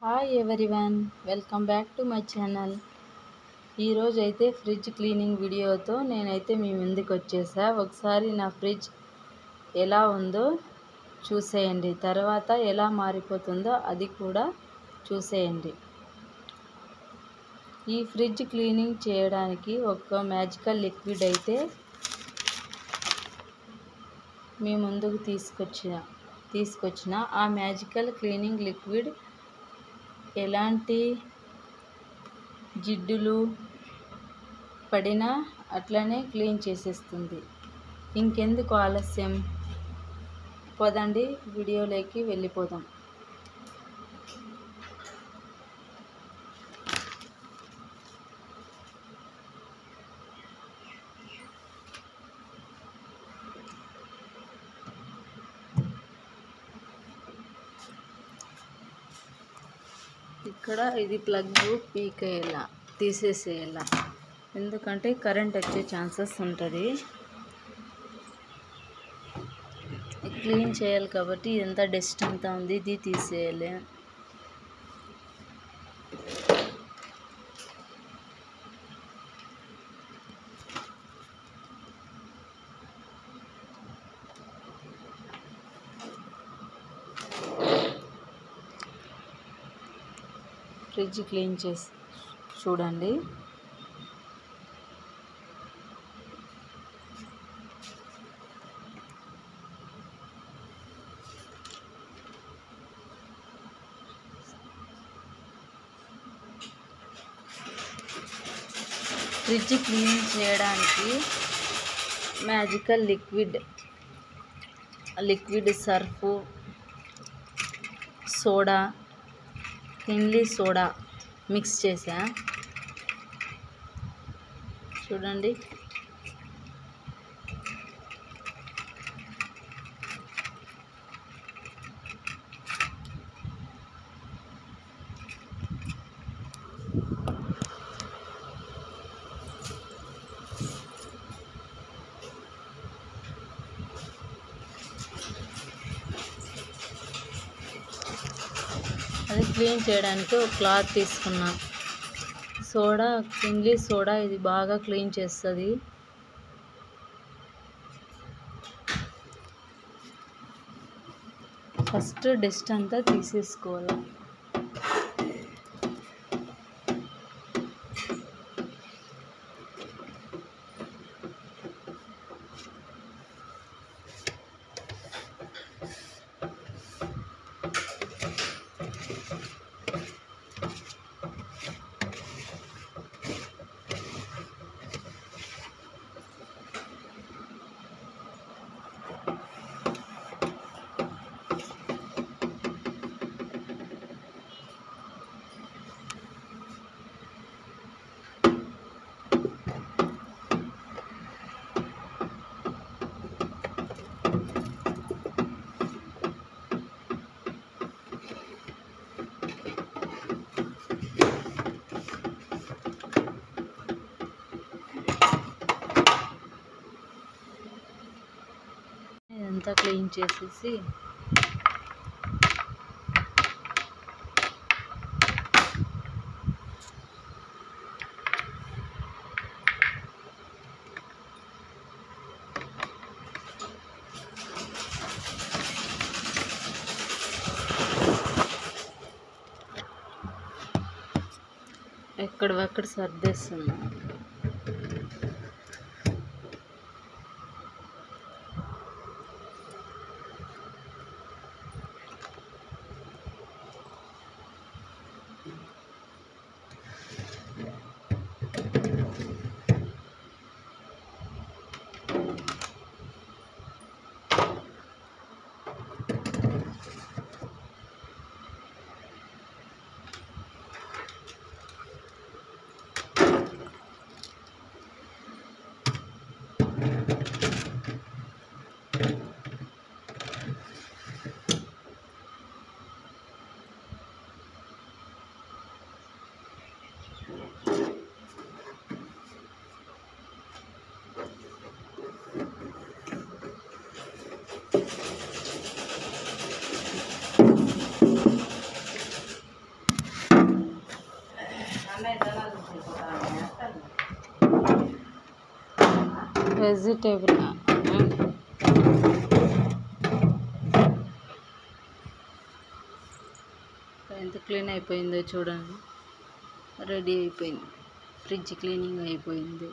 Hi everyone, welcome back to my channel. ఈరోజు అయితే fridge cleaning వీడియోతో నేనైతే మీ ముందుకు వచ్చేసా. ఒకసారి నా ఫ్రిడ్జ్ ఎలా ఉందో చూసేయండి, తర్వాత ఎలా మారిపోతుందో అది కూడా చూసేయండి. ఈ ఫ్రిడ్జ్ క్లీనింగ్ చేయడానికి ఒక మ్యాజికల్ లిక్విడ్ అయితే మీ ముందుకు తీసుకొచ్చిన ఆ మ్యాజికల్ క్లీనింగ్ లిక్విడ్ ఎలాంటి జిడ్డులు పడినా అట్లనే క్లీన్ చేసేస్తుంది. ఇంకెందుకు ఆలస్యం, పదండి వీడియోలోకి వెళ్ళిపోదాం. ఇక్కడ ఇది ప్లగ్ తీసేసేయాల, ఎందుకంటే కరెంట్ వచ్చే ఛాన్సెస్ ఉంటుంది. క్లీన్ చేయాలి కాబట్టి ఎంత డస్ట్ అంతా ఉంది, ఇది తీసేయాలి. ఫ్రిడ్జ్ క్లీన్ చేసి చూడండి. ఫ్రిడ్జ్ క్లీన్ చేయడానికి magical liquid Surf, soda, Kinley soda mix చేసా. చూడండి, అది క్లీన్ చేయడానికి ఒక క్లాత్ తీసుకున్నా. సోడా, కిన్లీ సోడా ఇది బాగా క్లీన్ చేస్తుంది. ఫస్ట్ డస్ట్ అంతా తీసేసుకోవాలి. ఇదంతా క్లీన్ చేసేసి ఎక్కడవక్కడ సర్దేస్తున్నా. వెజిటేబుల్ ఎంత క్లీన్ అయిపోయిందో చూడండి. రెడీ అయిపోయింది, ఫ్రిడ్జ్ క్లీనింగ్ అయిపోయింది.